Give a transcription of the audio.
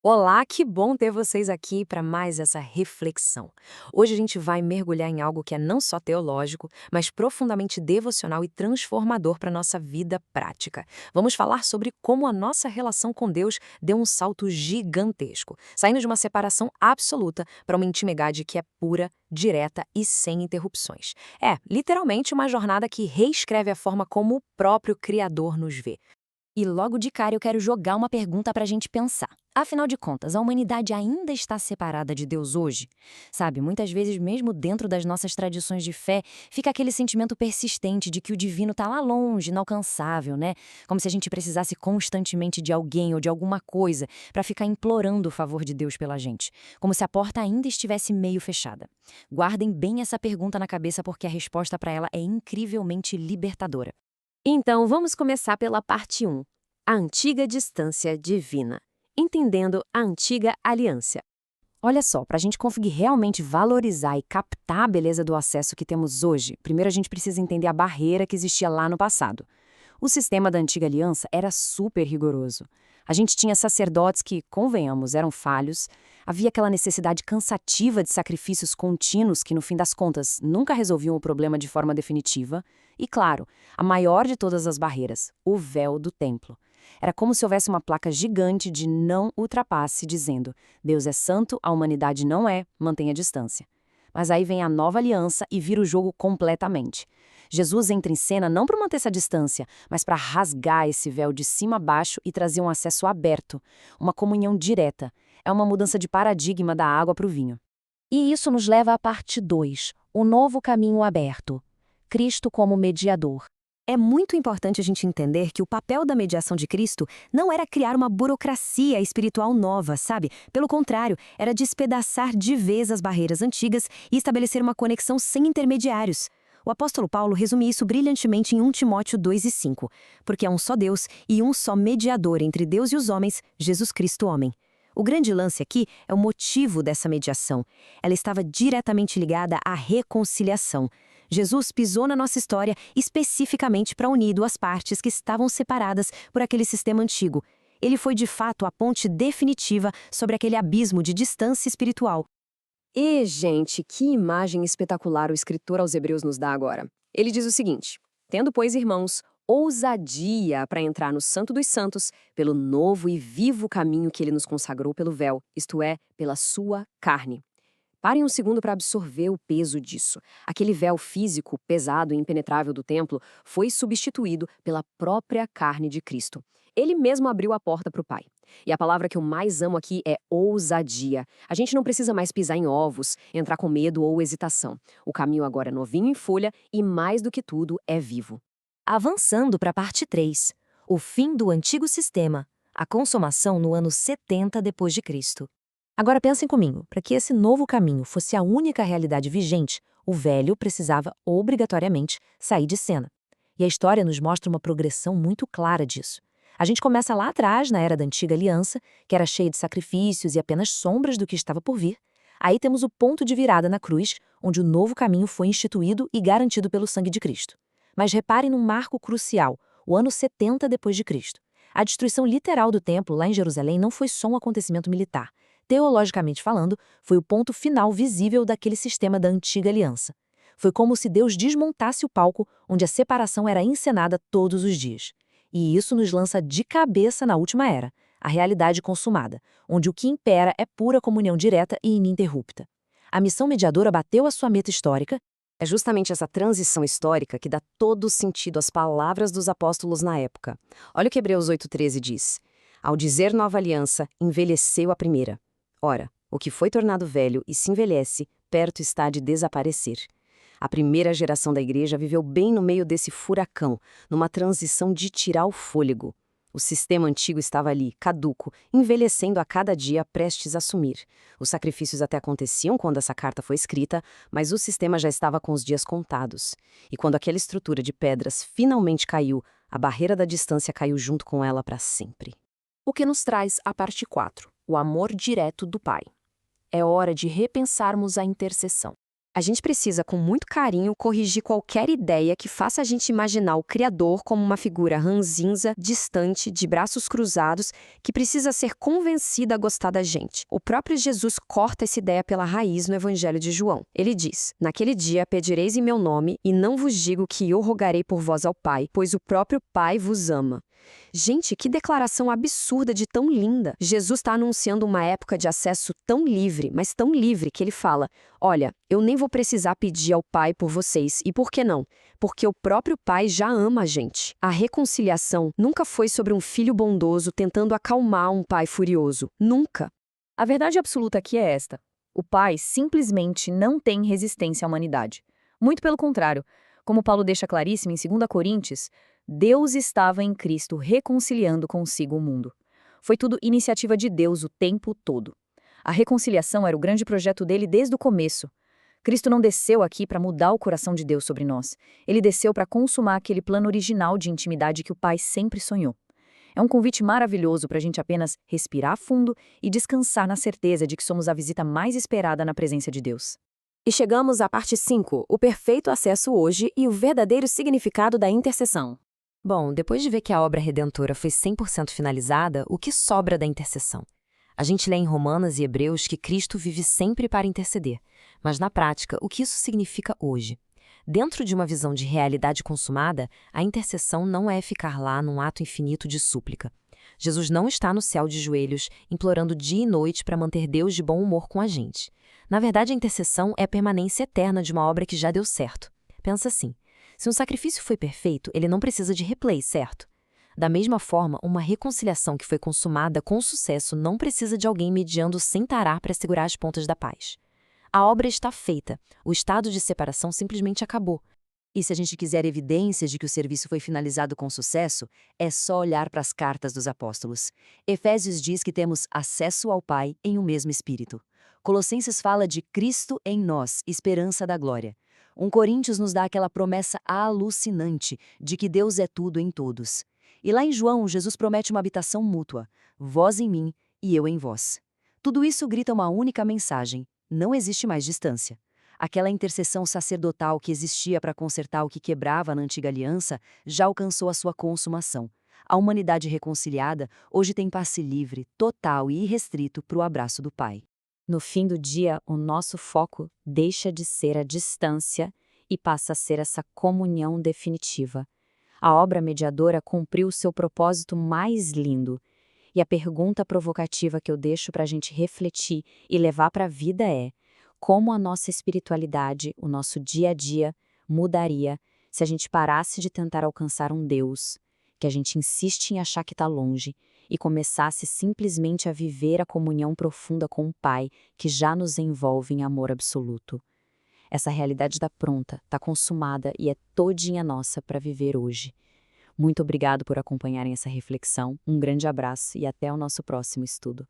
Olá, que bom ter vocês aqui para mais essa reflexão. Hoje a gente vai mergulhar em algo que é não só teológico, mas profundamente devocional e transformador para a nossa vida prática. Vamos falar sobre como a nossa relação com Deus deu um salto gigantesco, saindo de uma separação absoluta para uma intimidade que é pura, direta e sem interrupções. É, literalmente uma jornada que reescreve a forma como o próprio Criador nos vê. E logo de cara eu quero jogar uma pergunta para a gente pensar. Afinal de contas, a humanidade ainda está separada de Deus hoje? Sabe, muitas vezes, mesmo dentro das nossas tradições de fé, fica aquele sentimento persistente de que o divino está lá longe, inalcançável, né? Como se a gente precisasse constantemente de alguém ou de alguma coisa para ficar implorando o favor de Deus pela gente. Como se a porta ainda estivesse meio fechada. Guardem bem essa pergunta na cabeça porque a resposta para ela é incrivelmente libertadora. Então, vamos começar pela parte 1, a antiga distância divina, entendendo a antiga aliança. Olha só, para a gente conseguir realmente valorizar e captar a beleza do acesso que temos hoje, primeiro a gente precisa entender a barreira que existia lá no passado. O sistema da antiga aliança era super rigoroso. A gente tinha sacerdotes que, convenhamos, eram falhos, havia aquela necessidade cansativa de sacrifícios contínuos que, no fim das contas, nunca resolviam o problema de forma definitiva, e, claro, a maior de todas as barreiras, o véu do templo. Era como se houvesse uma placa gigante de não ultrapasse, dizendo: Deus é santo, a humanidade não é, mantenha distância. Mas aí vem a nova aliança e vira o jogo completamente. Jesus entra em cena não para manter essa distância, mas para rasgar esse véu de cima a baixo e trazer um acesso aberto, uma comunhão direta. É uma mudança de paradigma da água para o vinho. E isso nos leva à parte 2, o novo caminho aberto. Cristo como mediador. É muito importante a gente entender que o papel da mediação de Cristo não era criar uma burocracia espiritual nova, sabe? Pelo contrário, era despedaçar de vez as barreiras antigas e estabelecer uma conexão sem intermediários. O apóstolo Paulo resume isso brilhantemente em 1 Timóteo 2:5, porque há um só Deus e um só mediador entre Deus e os homens, Jesus Cristo homem. O grande lance aqui é o motivo dessa mediação. Ela estava diretamente ligada à reconciliação. Jesus pisou na nossa história especificamente para unir duas partes que estavam separadas por aquele sistema antigo. Ele foi de fato a ponte definitiva sobre aquele abismo de distância espiritual. E, gente, que imagem espetacular o escritor aos Hebreus nos dá agora. Ele diz o seguinte: tendo, pois, irmãos, ousadia para entrar no Santo dos Santos pelo novo e vivo caminho que ele nos consagrou pelo véu, isto é, pela sua carne. Parem um segundo para absorver o peso disso. Aquele véu físico, pesado e impenetrável do templo foi substituído pela própria carne de Cristo. Ele mesmo abriu a porta para o Pai. E a palavra que eu mais amo aqui é ousadia. A gente não precisa mais pisar em ovos, entrar com medo ou hesitação. O caminho agora é novinho em folha e, mais do que tudo, é vivo. Avançando para a parte 3, o fim do antigo sistema, a consumação no ano 70 depois de Cristo. Agora pensem comigo, para que esse novo caminho fosse a única realidade vigente, o velho precisava obrigatoriamente sair de cena. E a história nos mostra uma progressão muito clara disso. A gente começa lá atrás, na era da antiga aliança, que era cheia de sacrifícios e apenas sombras do que estava por vir. Aí temos o ponto de virada na cruz, onde o novo caminho foi instituído e garantido pelo sangue de Cristo. Mas reparem num marco crucial, o ano 70 depois de Cristo. A destruição literal do templo lá em Jerusalém não foi só um acontecimento militar. Teologicamente falando, foi o ponto final visível daquele sistema da antiga aliança. Foi como se Deus desmontasse o palco onde a separação era encenada todos os dias. E isso nos lança de cabeça na última era, a realidade consumada, onde o que impera é pura comunhão direta e ininterrupta. A missão mediadora bateu a sua meta histórica. É justamente essa transição histórica que dá todo o sentido às palavras dos apóstolos na época. Olha o que Hebreus 8,13 diz. Ao dizer nova aliança, envelheceu a primeira. Ora, o que foi tornado velho e se envelhece, perto está de desaparecer. A primeira geração da igreja viveu bem no meio desse furacão, numa transição de tirar o fôlego. O sistema antigo estava ali, caduco, envelhecendo a cada dia, prestes a sumir. Os sacrifícios até aconteciam quando essa carta foi escrita, mas o sistema já estava com os dias contados. E quando aquela estrutura de pedras finalmente caiu, a barreira da distância caiu junto com ela para sempre. O que nos traz a parte 4, o amor direto do Pai. É hora de repensarmos a intercessão. A gente precisa, com muito carinho, corrigir qualquer ideia que faça a gente imaginar o Criador como uma figura ranzinza, distante, de braços cruzados, que precisa ser convencida a gostar da gente. O próprio Jesus corta essa ideia pela raiz no Evangelho de João. Ele diz: "Naquele dia pedireis em meu nome, e não vos digo que eu rogarei por vós ao Pai, pois o próprio Pai vos ama." Gente, que declaração absurda de tão linda! Jesus está anunciando uma época de acesso tão livre, mas tão livre, que ele fala: "Olha, eu nem vou precisar pedir ao Pai por vocês. E por que não? Porque o próprio Pai já ama a gente." A reconciliação nunca foi sobre um filho bondoso tentando acalmar um pai furioso. Nunca. A verdade absoluta aqui é esta: o Pai simplesmente não tem resistência à humanidade. Muito pelo contrário, como Paulo deixa claríssimo em 2 Coríntios, Deus estava em Cristo reconciliando consigo o mundo. Foi tudo iniciativa de Deus o tempo todo. A reconciliação era o grande projeto dele desde o começo. Cristo não desceu aqui para mudar o coração de Deus sobre nós. Ele desceu para consumar aquele plano original de intimidade que o Pai sempre sonhou. É um convite maravilhoso para a gente apenas respirar fundo e descansar na certeza de que somos a visita mais esperada na presença de Deus. E chegamos à parte 5, o perfeito acesso hoje e o verdadeiro significado da intercessão. Bom, depois de ver que a obra redentora foi 100% finalizada, o que sobra da intercessão? A gente lê em Romanos e Hebreus que Cristo vive sempre para interceder. Mas na prática, o que isso significa hoje? Dentro de uma visão de realidade consumada, a intercessão não é ficar lá num ato infinito de súplica. Jesus não está no céu de joelhos, implorando dia e noite para manter Deus de bom humor com a gente. Na verdade, a intercessão é a permanência eterna de uma obra que já deu certo. Pensa assim: se um sacrifício foi perfeito, ele não precisa de replay, certo? Da mesma forma, uma reconciliação que foi consumada com sucesso não precisa de alguém mediando sem parar para segurar as pontas da paz. A obra está feita, o estado de separação simplesmente acabou. E se a gente quiser evidências de que o serviço foi finalizado com sucesso, é só olhar para as cartas dos apóstolos. Efésios diz que temos acesso ao Pai em um mesmo Espírito. Colossenses fala de Cristo em nós, esperança da glória. 1 Coríntios nos dá aquela promessa alucinante de que Deus é tudo em todos. E lá em João, Jesus promete uma habitação mútua, vós em mim e eu em vós. Tudo isso grita uma única mensagem: não existe mais distância. Aquela intercessão sacerdotal que existia para consertar o que quebrava na antiga aliança já alcançou a sua consumação. A humanidade reconciliada hoje tem passe livre, total e irrestrito para o abraço do Pai. No fim do dia, o nosso foco deixa de ser a distância e passa a ser essa comunhão definitiva. A obra mediadora cumpriu o seu propósito mais lindo. E a pergunta provocativa que eu deixo para a gente refletir e levar para a vida é: como a nossa espiritualidade, o nosso dia a dia, mudaria se a gente parasse de tentar alcançar um Deus, que a gente insiste em achar que está longe, e começasse simplesmente a viver a comunhão profunda com o Pai, que já nos envolve em amor absoluto. Essa realidade está pronta, está consumada e é todinha nossa para viver hoje. Muito obrigado por acompanharem essa reflexão, um grande abraço e até o nosso próximo estudo.